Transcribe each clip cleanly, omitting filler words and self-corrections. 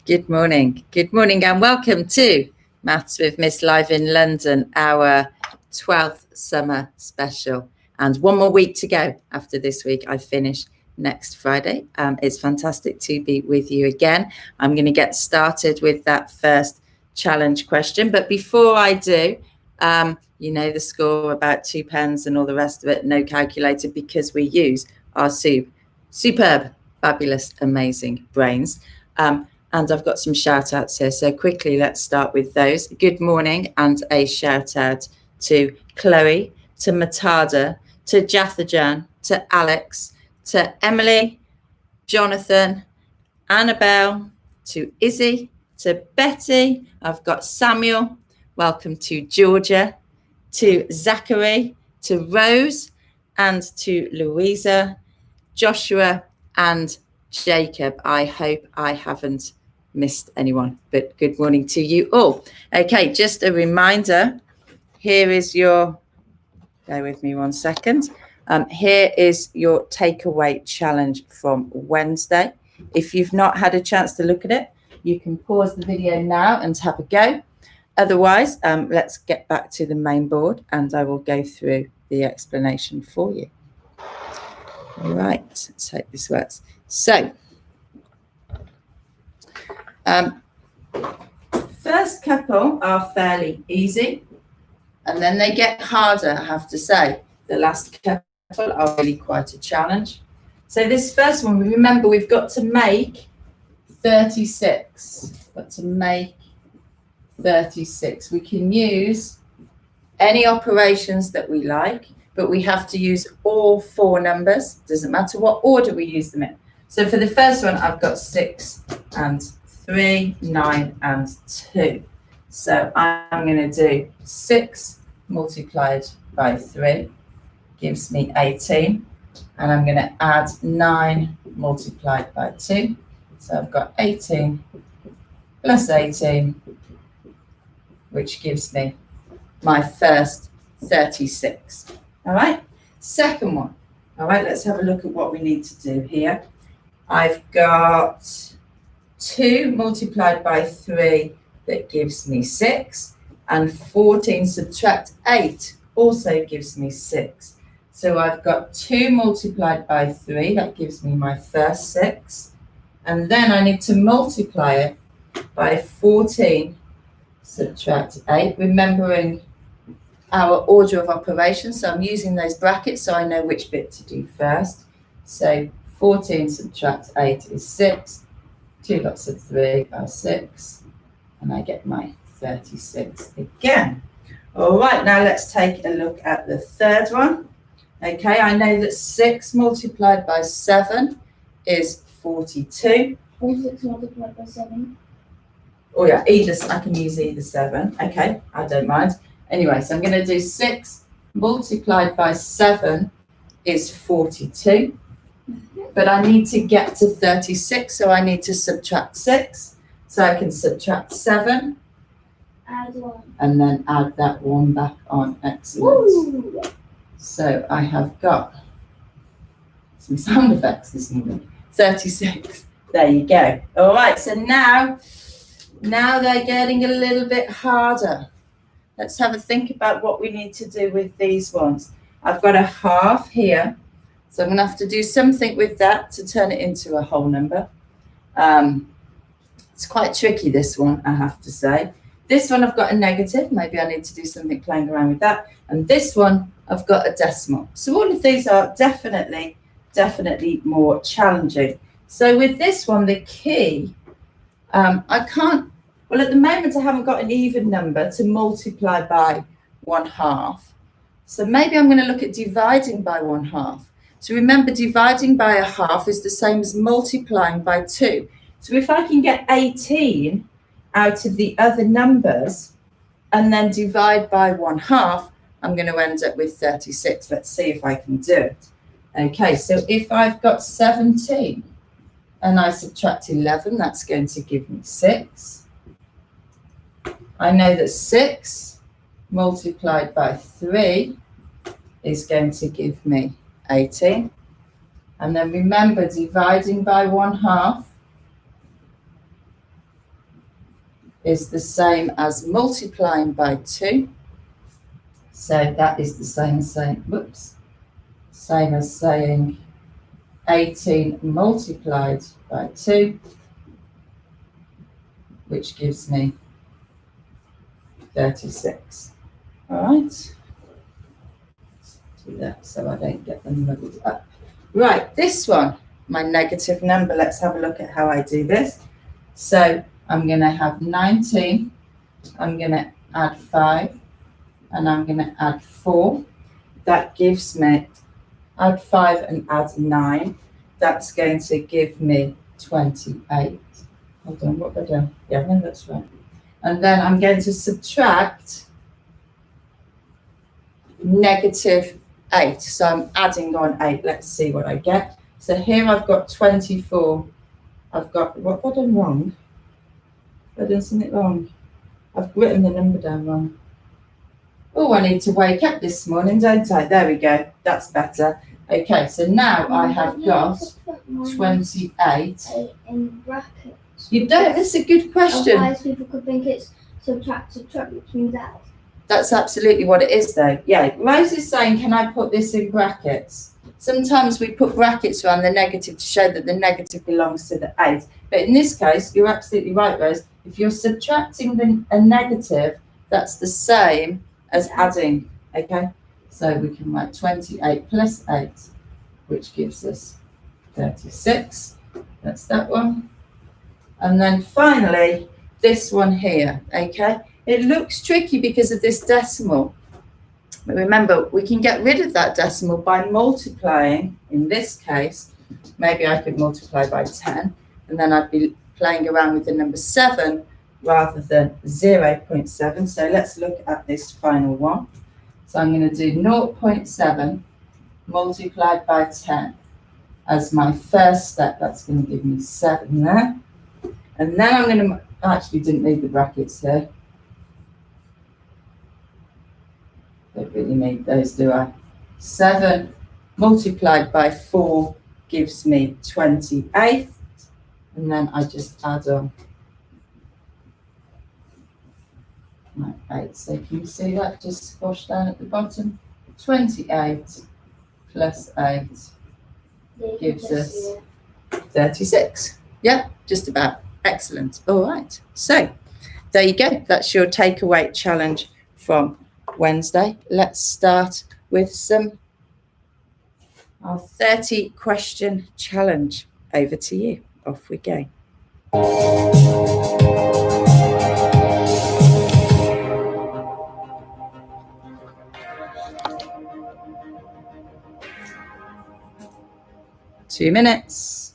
Good morning and welcome to Maths with Miss Live in London, our 12th summer special. And one more week to go after this week. I finish next Friday. It's fantastic to be with you again. I'm going to get started with that first challenge question. But before I do, you know the score about 2 pens and all the rest of it, no calculator, because we use our superb, fabulous, amazing brains. And I've got some shout outs here. So quickly, let's start with those. Good morning and a shout out to Chloe, to Matada, to Jathajan, to Alex, to Emily, Jonathan, Annabelle, to Izzy, to Betty. I've got Samuel. Welcome to Georgia, to Zachary, to Rose, and to Louisa, Joshua, and Jacob. I hope I haven't missed anyone, but good morning to you all. Okay, just a reminder, here is your, bear with me 1 second. Here is your takeaway challenge from Wednesday. If you've not had a chance to look at it, you can pause the video now and have a go. Otherwise, let's get back to the main board and I will go through the explanation for you. All right, let's hope this works. So, first couple are fairly easy, and then they get harder, I have to say. The last couple are really quite a challenge. So this first one, remember, we've got to make 36. Got to make 36. We can use any operations that we like, but we have to use all 4 numbers. Doesn't matter what order we use them in. So for the first one, I've got 6 and 3, 9 and 2. So I'm going to do 6 multiplied by 3 gives me 18. And I'm going to add 9 multiplied by 2. So I've got 18 plus 18, which gives me my first 36. All right, second one. All right, let's have a look at what we need to do here. I've got 2 multiplied by 3, that gives me 6. And 14 subtract 8 also gives me 6. So I've got 2 multiplied by 3, that gives me my first 6. And then I need to multiply it by 14 subtract 8, remembering our order of operations. So I'm using those brackets so I know which bit to do first. So 14 subtract 8 is 6. 2 lots of 3 are 6. And I get my 36 again. All right, now let's take a look at the third one. Okay, I know that 6 multiplied by 7 is 42. 6 multiplied by 7. Oh yeah, I can use either 7. Okay, I don't mind. Anyway, so I'm going to do 6 multiplied by 7 is 42. But I need to get to 36, so I need to subtract 6. So I can subtract 7. Add 1. And then add that 1 back on. Excellent. Woo! So I have got some sound effects this morning. 36 There you go. All right, so now they're getting a little bit harder. Let's have a think about what we need to do with these ones. I've got a half here, so I'm going to have to do something with that to turn it into a whole number. It's quite tricky, this one, I have to say. This one I've got a negative. Maybe I need to do something playing around with that. And this one, I've got a decimal. So all of these are definitely more challenging. So with this one, the key, I can't, well, at the moment, I haven't got an even number to multiply by 1/2. So maybe I'm going to look at dividing by 1/2. So remember, dividing by 1/2 is the same as multiplying by 2. So if I can get 18 out of the other numbers and then divide by 1/2, I'm going to end up with 36. Let's see if I can do it. Okay, so if I've got 17 and I subtract 11, that's going to give me 6. I know that 6 multiplied by 3 is going to give me 18. And then remember, dividing by 1/2 is the same as multiplying by 2. So that is the same as saying, same as saying 18 multiplied by 2, which gives me 36. All right. Do that so I don't get them muddled up. Right, this one, my negative number. Let's have a look at how I do this. So I'm going to have 19. I'm going to add 5. And I'm going to add 4. That gives me, add 5 and add 9. That's going to give me 28. Hold on, what have I done? Yeah, no, that's right. And then I'm going to subtract -8. So I'm adding on 8. Let's see what I get. So here I've got 24. I've got, what have I done wrong? Have I done something wrong? I've written the number down wrong. Oh, I need to wake up this morning, don't I? There we go. That's better. Okay, so now I have got 28. In brackets. You don't? That's a good question. Otherwise, people could think it's subtract, which means add. That's absolutely what it is, though. Yeah, Rose is saying, can I put this in brackets? Sometimes we put brackets around the negative to show that the negative belongs to the 8. But in this case, you're absolutely right, Rose. If you're subtracting a negative, that's the same as adding, okay? So we can write 28 plus 8, which gives us 36. That's that one. And then finally, this one here, okay? It looks tricky because of this decimal. But remember, we can get rid of that decimal by multiplying. In this case, maybe I could multiply by 10, and then I'd be playing around with the number 7 rather than 0.7. So let's look at this final one. So I'm going to do 0.7 multiplied by 10 as my first step. That's going to give me 7 there. And then I'm going to, actually didn't need the brackets here. Don't really need those, do I? 7 multiplied by 4 gives me 28. And then I just add on my 8. So can you see that just squashed down at the bottom? 28 plus 8 gives us 36. Yeah, just about. Excellent. All right. So there you go. That's your takeaway challenge from Wednesday. Let's start with our 30 question challenge. Over to you. Off we go. Two minutes.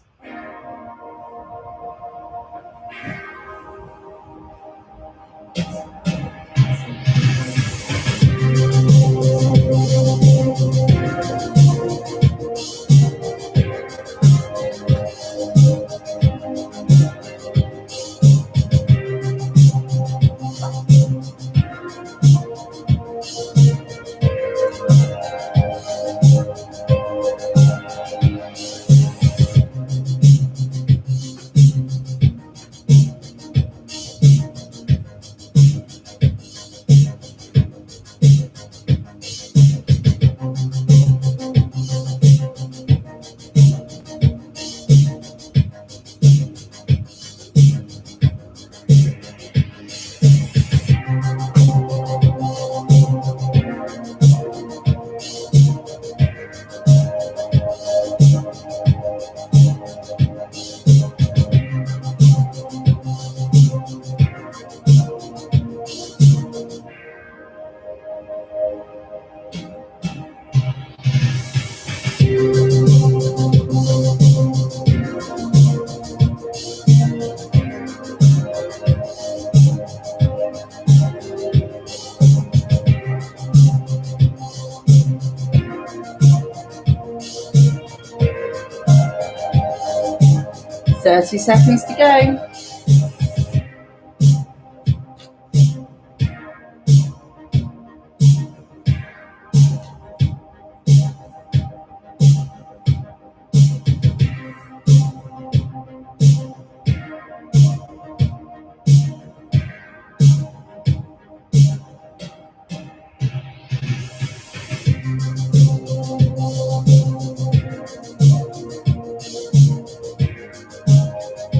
30 seconds to go.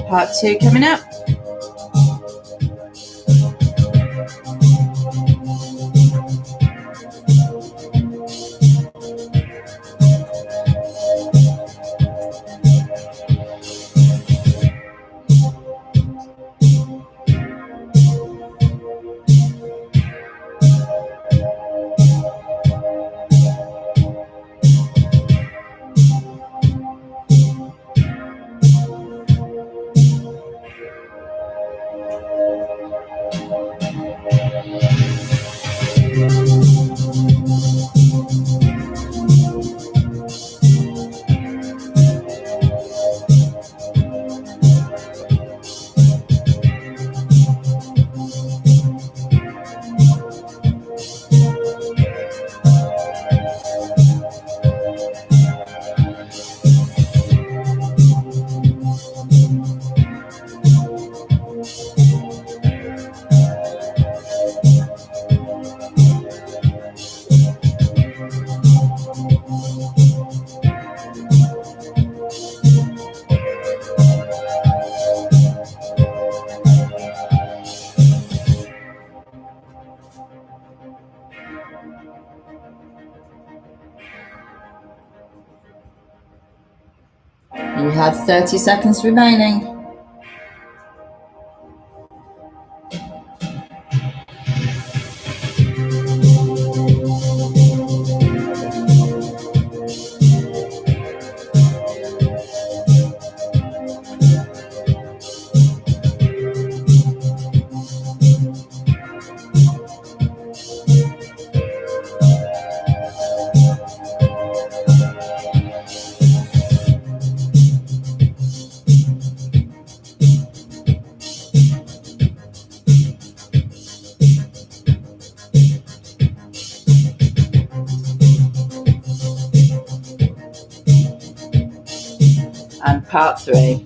Part 2 coming up. You have 30 seconds remaining. And part 3.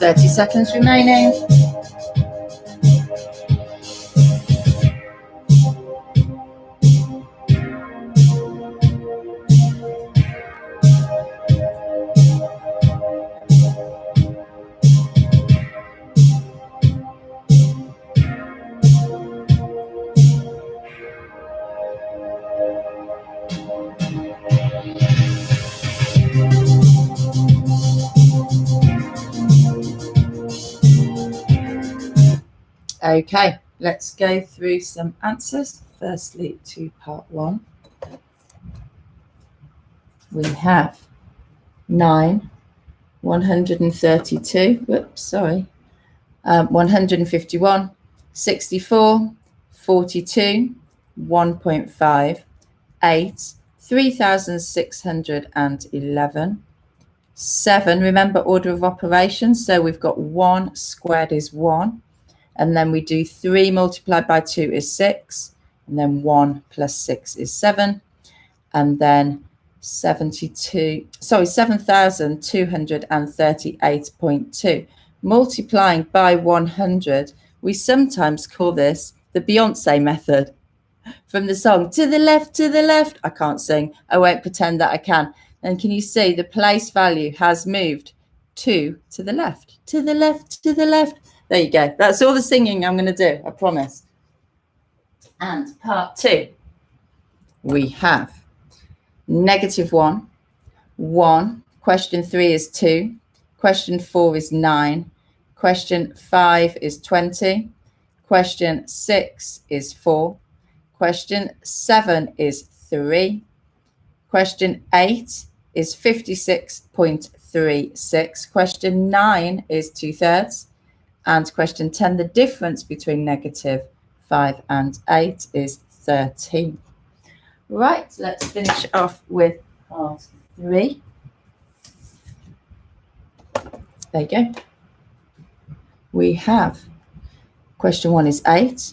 Thirty seconds remaining. Okay, let's go through some answers. Firstly, to part 1. We have 9, 132, 151, 64, 42, 1.5, 8, 3,611, 7. Remember order of operations. So we've got 1 squared is 1. And then we do 3 multiplied by 2 is 6. And then 1 plus 6 is 7. And then 7,238.2. Multiplying by 100, we sometimes call this the Beyonce method. From the song, to the left, I can't sing. I won't pretend that I can. And can you see the place value has moved to the left, to the left, to the left. There you go. That's all the singing I'm going to do, I promise. And part 2, we have -1, 1. Question 3 is 2. Question 4 is 9. Question 5 is 20. Question 6 is 4. Question 7 is 3. Question 8 is 56.36. Question 9 is 2/3. And question 10, the difference between -5 and 8 is 13. Right, let's finish off with part 3. There you go. We have question 1 is 8.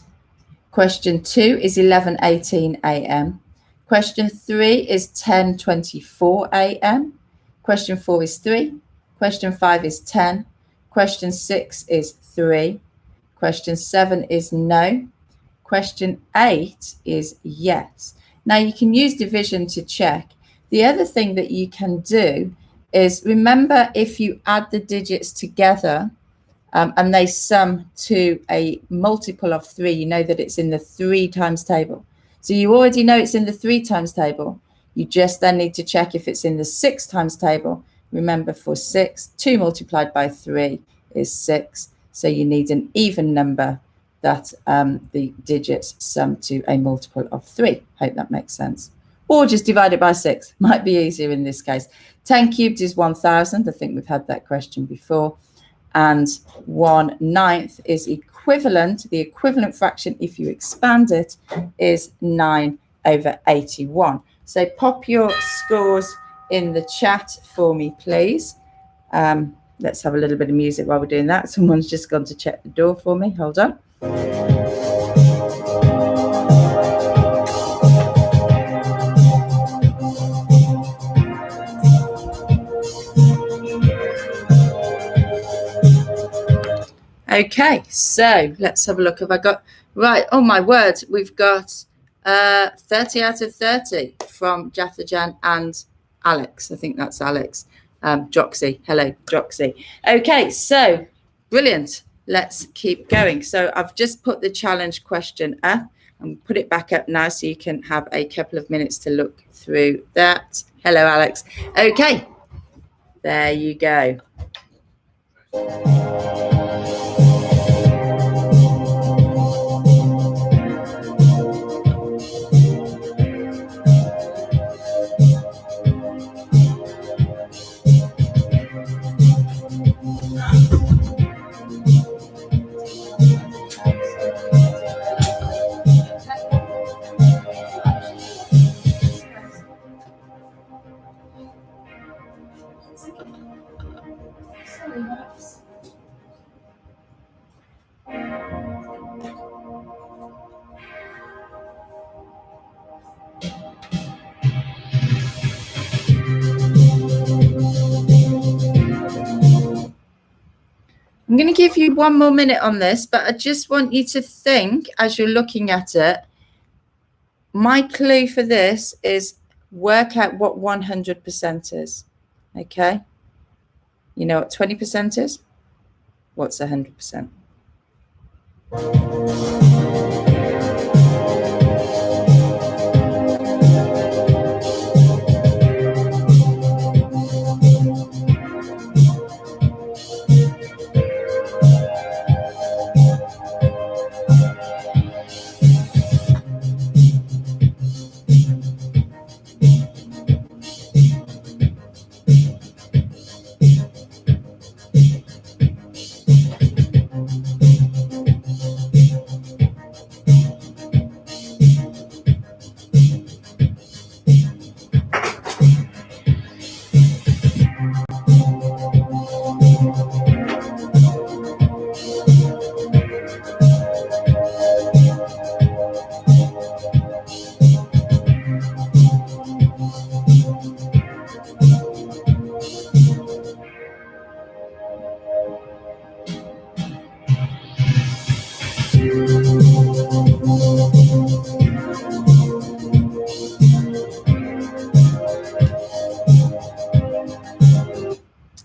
Question 2 is 11:18 a.m. Question 3 is 10:24 a.m. Question 4 is 3. Question 5 is 10. Question 6 is 3. Question 7 is no. Question 8 is yes. Now you can use division to check. The other thing that you can do is, remember, if you add the digits together and they sum to a multiple of 3, you know that it's in the 3 times table. So you already know it's in the 3 times table. You just then need to check if it's in the 6 times table. Remember, for 6, 2 multiplied by 3 is 6. So you need an even number that the digits sum to a multiple of 3. Hope that makes sense. Or just divide it by 6. Might be easier in this case. 10 cubed is 1,000. I think we've had that question before. And 1/9 is equivalent. The equivalent fraction, if you expand it, is 9/81. So pop your scores in the chat for me, please. Let's have a little bit of music while we're doing that. Someone's just gone to check the door for me. Hold on. Okay, so let's have a look. Have I got right? Oh my word, we've got 30 out of 30 from Jathajan and Alex. I think that's Alex. Joxy. Hello, Joxy. Okay, so brilliant. Let's keep going. So I've just put the challenge question up and put it back up now so you can have a couple of minutes to look through that. Hello, Alex. Okay, there you go. I'm going to give you one more minute on this, but I just want you to think as you're looking at it. My clue for this is work out what 100% is. Okay? You know what 20% is? What's 100%?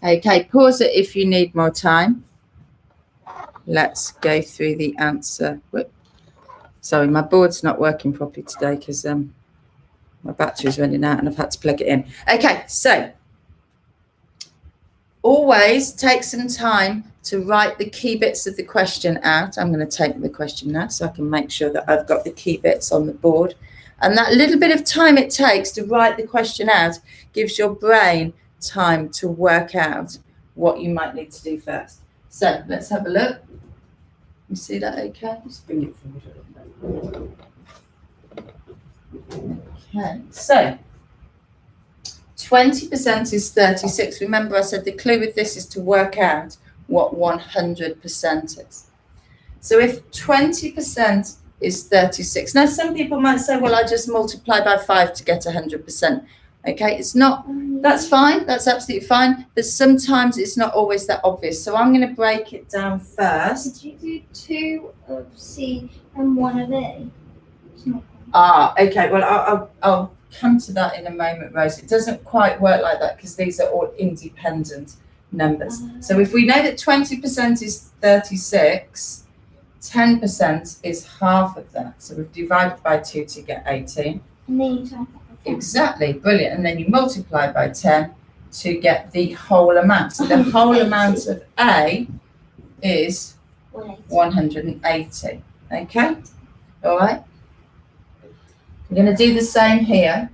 Okay, pause it if you need more time. Let's go through the answer. Whoop. Sorry, my board's not working properly today because my battery's running out and I've had to plug it in. Okay, so always take some time to write the key bits of the question out. I'm going to take the question now so I can make sure that I've got the key bits on the board. And that little bit of time it takes to write the question out gives your brain time to work out what you might need to do first. So let's have a look. You see that okay? Just bring it forward a little bit. Okay, so 20% is 36. Remember I said the clue with this is to work out what 100% is. So if 20% is 36. Now some people might say, well, I just multiply by 5 to get 100%. Okay, it's not, that's fine, that's absolutely fine, but sometimes it's not always that obvious. So I'm going to break it down first. Did you do 2 of C and 1 of A? Okay, well, I'll come to that in a moment, Rose. It doesn't quite work like that because these are all independent numbers. So if we know that 20% is 36, 10% is half of that. So we've divided by 2 to get 18. And then you times that by 10. Exactly, brilliant. And then you multiply by 10 to get the whole amount. So the whole amount of A is 180. Okay, all right. We're going to do the same here.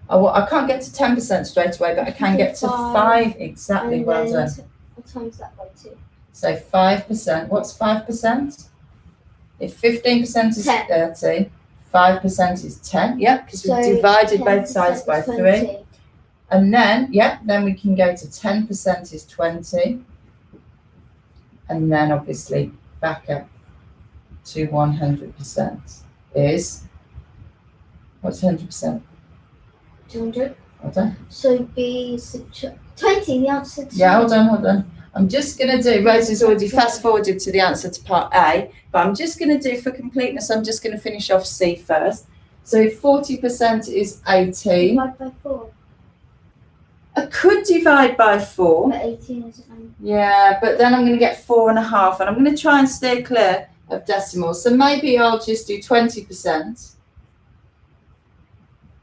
I can't get to 10% straight away, but I can get to 5. Exactly, well done. Times that by 2. So 5%. What's 5%? If 15% is 10. 30, 5% is 10. Yep, because we've divided both sides by 3. And then, then we can go to 10% is 20. And then obviously back up to 100% is, what's 100%? 200. Hold on. So B subtract 20, the answer to... Yeah, hold on. I'm just going to do, Rose has already fast forwarded to the answer to part A, but I'm just going to do, for completeness, I'm just going to finish off C first. So if 40% is 18. Divide by 4. I could divide by 4. But 18 isn't 9. Yeah, but then I'm going to get 4.5, and I'm going to try and steer clear of decimals. So maybe I'll just do 20%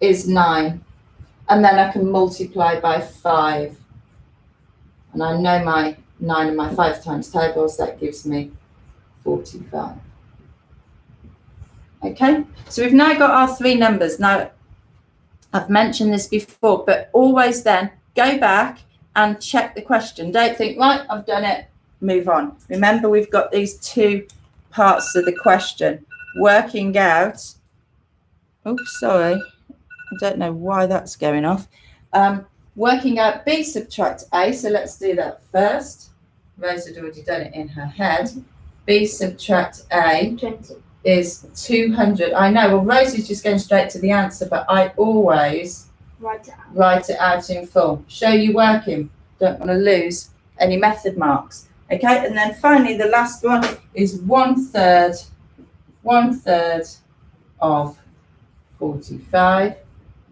is 9. And then I can multiply by 5. And I know my 9 and my 5 times tables, that gives me 45. Okay, so we've now got our 3 numbers. Now, I've mentioned this before, but always then go back and check the question. Don't think, right, I've done it, move on. Remember, we've got these 2 parts of the question. Working out, oops, sorry, I don't know why that's going off. Working out B subtract A, so let's do that first. Rose had already done it in her head. B subtract A 20. is 200. I know, well, Rose is just going straight to the answer, but I always Write it out. Write it out in full. Show you working. Don't want to lose any method marks. Okay, and then finally the last one is 1/3 of 45,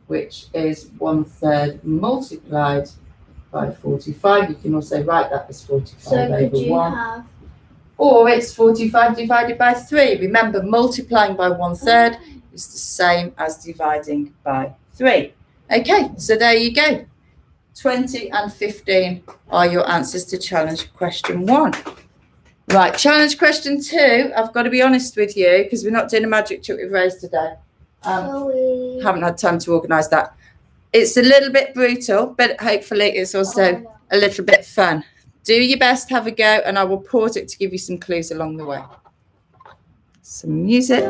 which is 1/3 multiplied by 45. You can also write that as 45 So over could you 1. have... Or it's 45 divided by 3. Remember, multiplying by 1/3 is the same as dividing by 3. Okay, so there you go. 20 and 15 are your answers to challenge question 1. Right, challenge question 2. I've got to be honest with you because we're not doing a magic trick with Rose today. Haven't had time to organise that. It's a little bit brutal, but hopefully it's also a little bit fun. Do your best, have a go, and I will pause it to give you some clues along the way. Some music.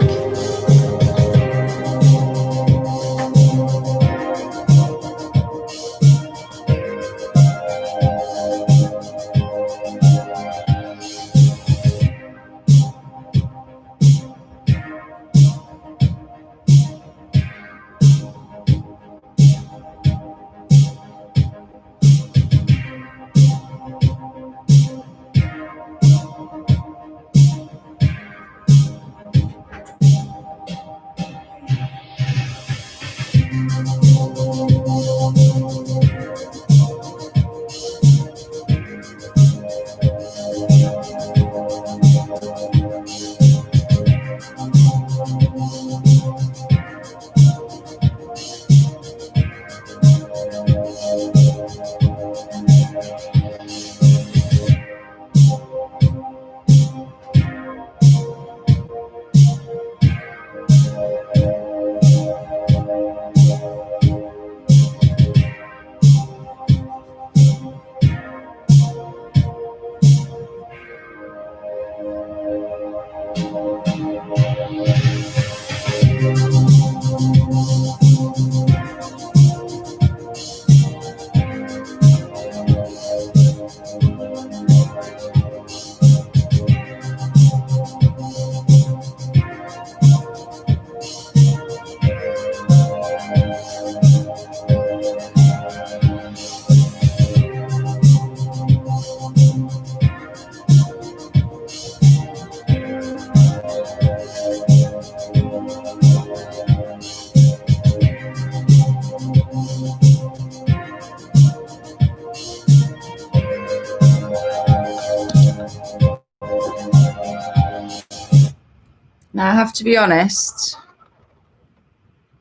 Now, I have to be honest,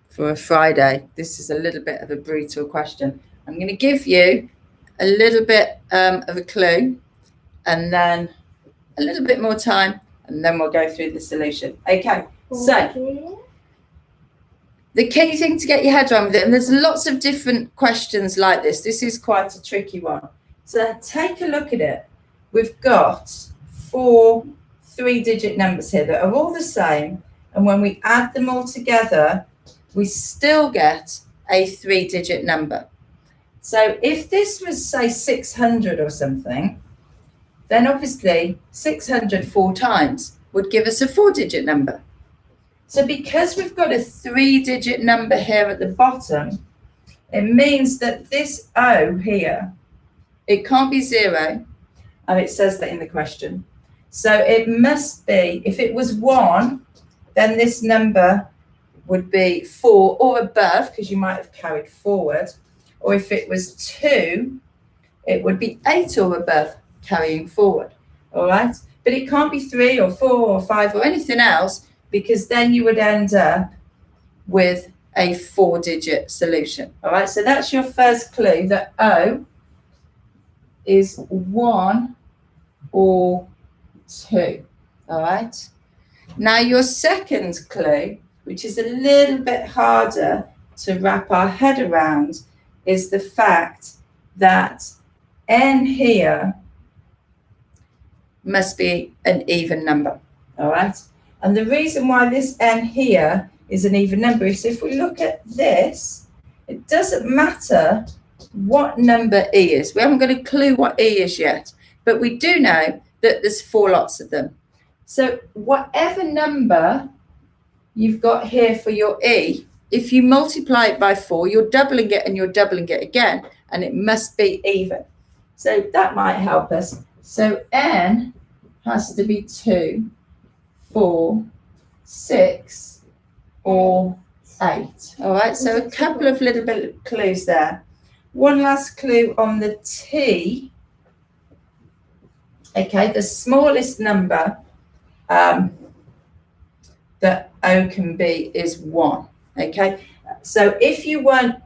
for a Friday, this is a little bit of a brutal question. I'm going to give you a little bit of a clue and then a little bit more time, and then we'll go through the solution. Okay, so the key thing to get your head around with it, and there's lots of different questions like this. This is quite a tricky one. So take a look at it. We've got 4 3-digit numbers here that are all the same, and when we add them all together, we still get a 3-digit number. So if this was, say, 600 or something, then obviously 600 4 times would give us a 4-digit number. So because we've got a 3-digit number here at the bottom, it means that this O here, it can't be 0, and it says that in the question. So it must be, if it was 1, then this number would be 4 or above, because you might have carried forward. Or if it was 2, it would be 8 or above, carrying forward. All right? But it can't be 3 or 4 or 5 or anything else, because then you would end up with a 4-digit solution. All right? So that's your first clue, that O is 1 or 2. All right? Now, your second clue, which is a little bit harder to wrap our head around, is the fact that N here must be an even number. All right? And the reason why this N here is an even number is, if we look at this, it doesn't matter what number E is. We haven't got a clue what E is yet, but we do know that there's 4 lots of them. So whatever number you've got here for your E, if you multiply it by 4, you're doubling it and you're doubling it again, and it must be even. So that might help us. So N has to be 2, 4, 6, or 8. All right, so a couple of little bit of clues there. One last clue on the T. Okay, the smallest number that O can be is 1. Okay, so if you weren't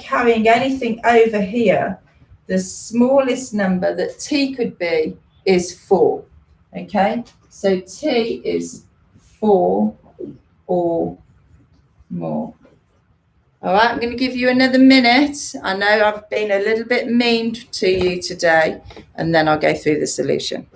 carrying anything over here, the smallest number that T could be is 4. Okay, so T is 4 or more. All right, I'm going to give you another minute. I know I've been a little bit mean to you today, and then I'll go through the solution.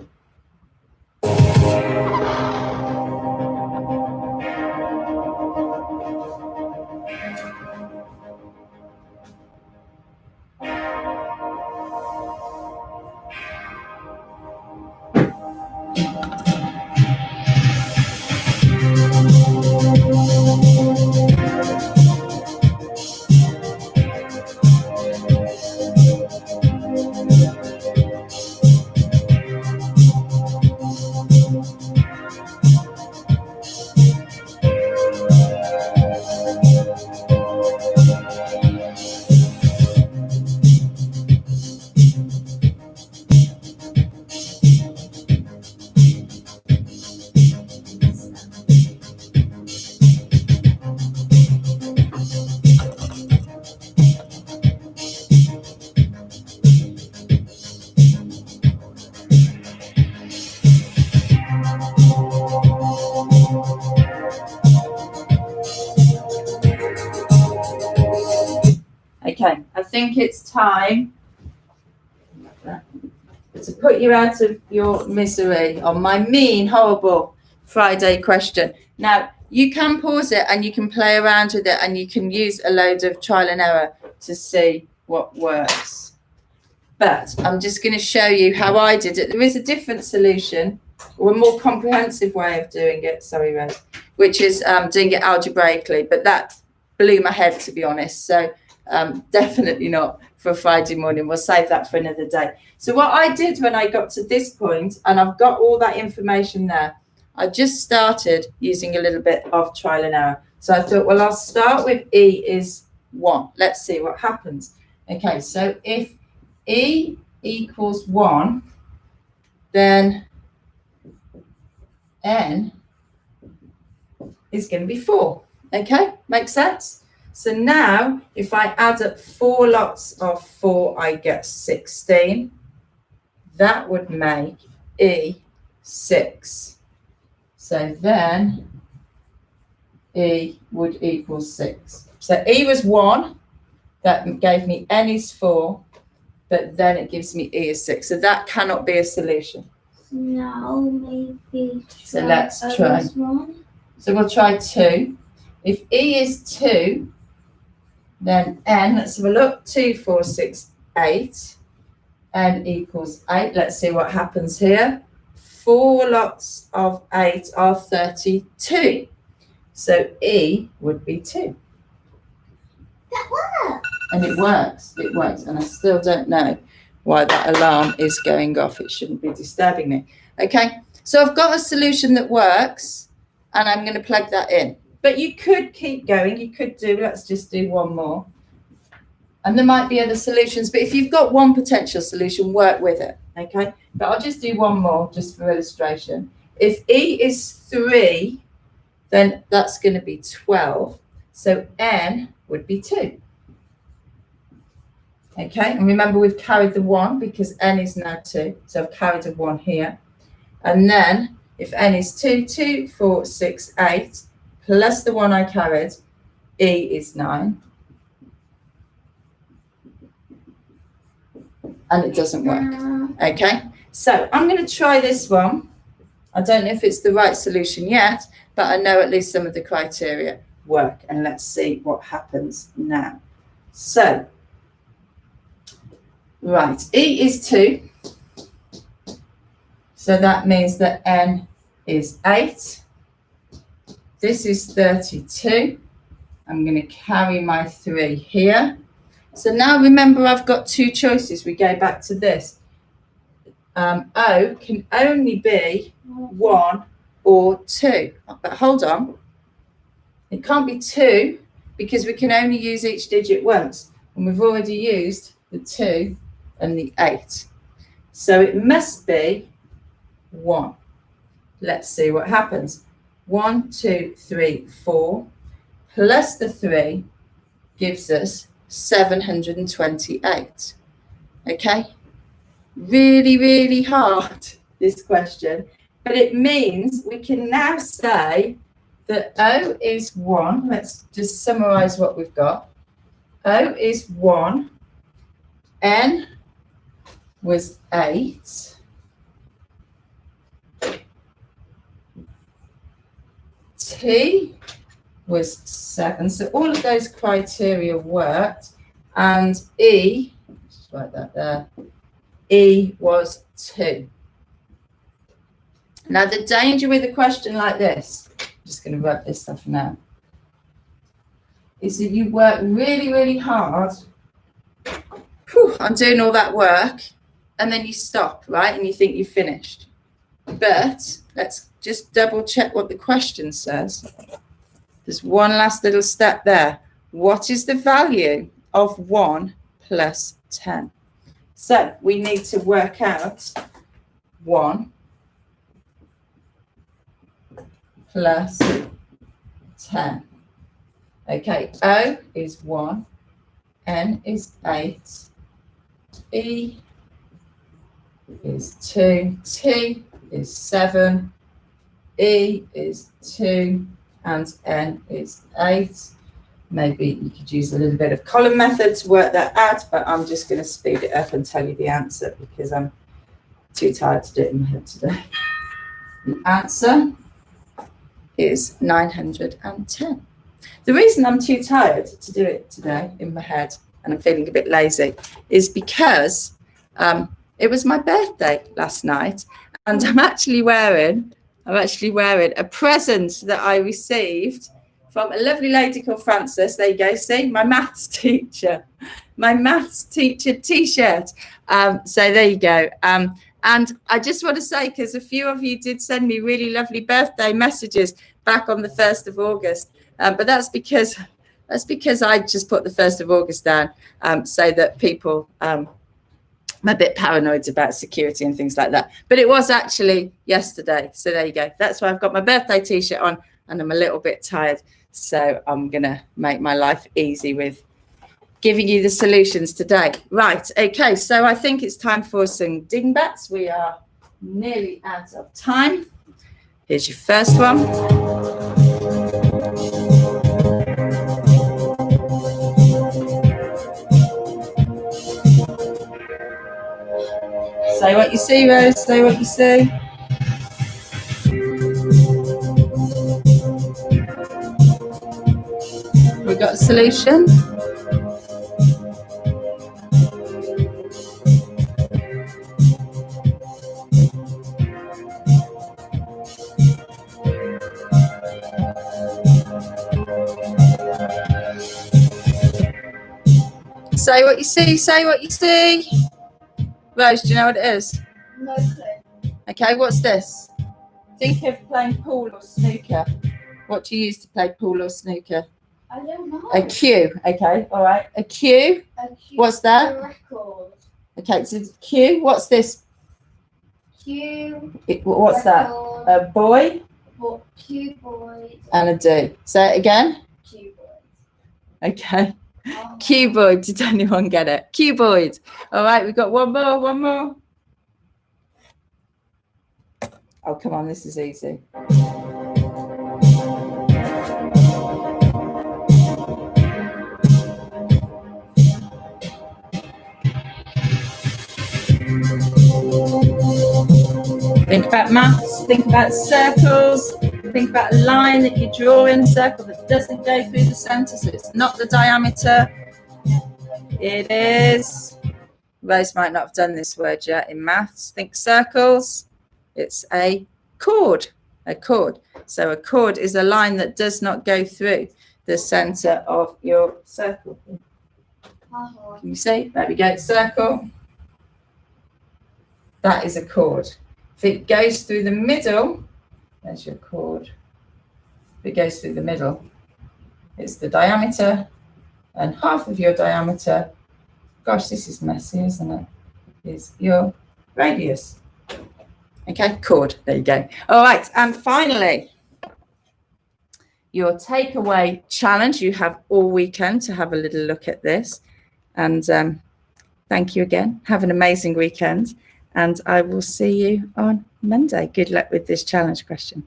Okay, I think it's time to put you out of your misery on my mean, horrible Friday question. Now, you can pause it and you can play around with it, and you can use a load of trial and error to see what works. But I'm just going to show you how I did it. There is a different solution, or a more comprehensive way of doing it, sorry, Rose, which is doing it algebraically, but that blew my head, to be honest. So definitely not for a Friday morning. We'll save that for another day. So what I did when I got to this point, and I've got all that information there, I just started using a little bit of trial and error. So I thought, well, I'll start with E is 1. Let's see what happens. Okay, so if E equals 1, then N is going to be 4. Okay, makes sense? So now, if I add up 4 lots of 4, I get 16. That would make E 6. So then E would equal 6. So E was 1. That gave me N is 4. But then it gives me E is 6. So that cannot be a solution. Now maybe So let's try. One. So we'll try 2. If E is 2, then N, let's have a look. 2, 4, 6, 8. N equals 8. Let's see what happens here. 4 lots of 8 are 32. So E would be 2. That worked. And it works. It works. And I still don't know why that alarm is going off. It shouldn't be disturbing me. Okay. So I've got a solution that works, and I'm going to plug that in. But you could keep going. You could do, let's just do one more. And there might be other solutions. But if you've got one potential solution, work with it. Okay. But I'll just do one more just for illustration. If E is 3, then that's going to be 12. So N would be 2. Okay, and remember we've carried the 1 because N is now 2. So I've carried a 1 here. And then if N is 2, 2, 4, 6, 8, plus the 1 I carried, E is 9. And it doesn't work. Okay, so I'm going to try this one. I don't know if it's the right solution yet, but I know at least some of the criteria work. And let's see what happens now. So, right, E is 2. So that means that N is 8. This is 32. I'm going to carry my 3 here. So now remember I've got 2 choices. We go back to this. O can only be 1 or 2. But hold on. It can't be 2 because we can only use each digit once. And we've already used the 2 and the 8. So it must be 1. Let's see what happens. 1, 2, 3, 4 plus the 3 gives us 728. Okay? Really, really hard, this question. But it means we can now say that O is 1. Let's just summarize what we've got. O is 1. N was 8. T was 7. So all of those criteria worked. And E, just write that there, E was 2. Now the danger with a question like this, I'm just going to write this stuff now, is that you work really, really hard on doing all that work, and then you stop, right? And you think you've finished. But let's just double check what the question says. There's one last little step there. What is the value of 1 plus 10? So we need to work out 1 plus 10. Okay, O is 1, N is 8, E is 2, T is 7, E is 2, and N is 8. Maybe you could use a little bit of column method to work that out, but I'm just going to speed it up and tell you the answer because I'm too tired to do it in my head today. The answer is 910. The reason I'm too tired to do it today in my head and I'm feeling a bit lazy is because it was my birthday last night, and I'm actually wearing a present that I received from a lovely lady called Frances. There you go. See, my maths teacher t-shirt. So there you go. And I just want to say, because a few of you did send me really lovely birthday messages back on the 1st of August. But that's because I just put the 1st of August down so that people, I'm a bit paranoid about security and things like that. But it was actually yesterday. So there you go. That's why I've got my birthday t-shirt on and I'm a little bit tired. So I'm going to make my life easy with giving you the solutions today. Right, okay, so I think it's time for some dingbats. We are nearly out of time. Here's your first one. Say what you see, Rose, say what you see. We got a solution? Say what you see, say what you see. Rose, do you know what it is? No clue. Okay, what's this? Think of playing pool or snooker. What do you use to play pool or snooker? I don't know. A cue. Okay, all right. A cue. What's that? A record. Okay, so cue. What's this? Cue. What's record, that? A boy. Cuboid. And a do. Say it again. Cuboid. Okay. Oh. Cuboid. Did anyone get it? Cuboid. All right, we've got one more. One more. Oh, come on. This is easy. Think about maths, think about circles, think about a line that you draw in a circle that doesn't go through the centre, so it's not the diameter. It is. Rose might not have done this word yet in maths. Think circles. It's a chord. A chord. So a chord is a line that does not go through the centre of your circle. Can you see? There we go. Circle. That is a chord. If it goes through the middle, there's your chord. If it goes through the middle, it's the diameter, and half of your diameter, gosh, this is messy, isn't it? Is your radius. Okay, chord. There you go. All right, and finally, your takeaway challenge. You have all weekend to have a little look at this. And thank you again. Have an amazing weekend. And I will see you on Monday. Good luck with this challenge question.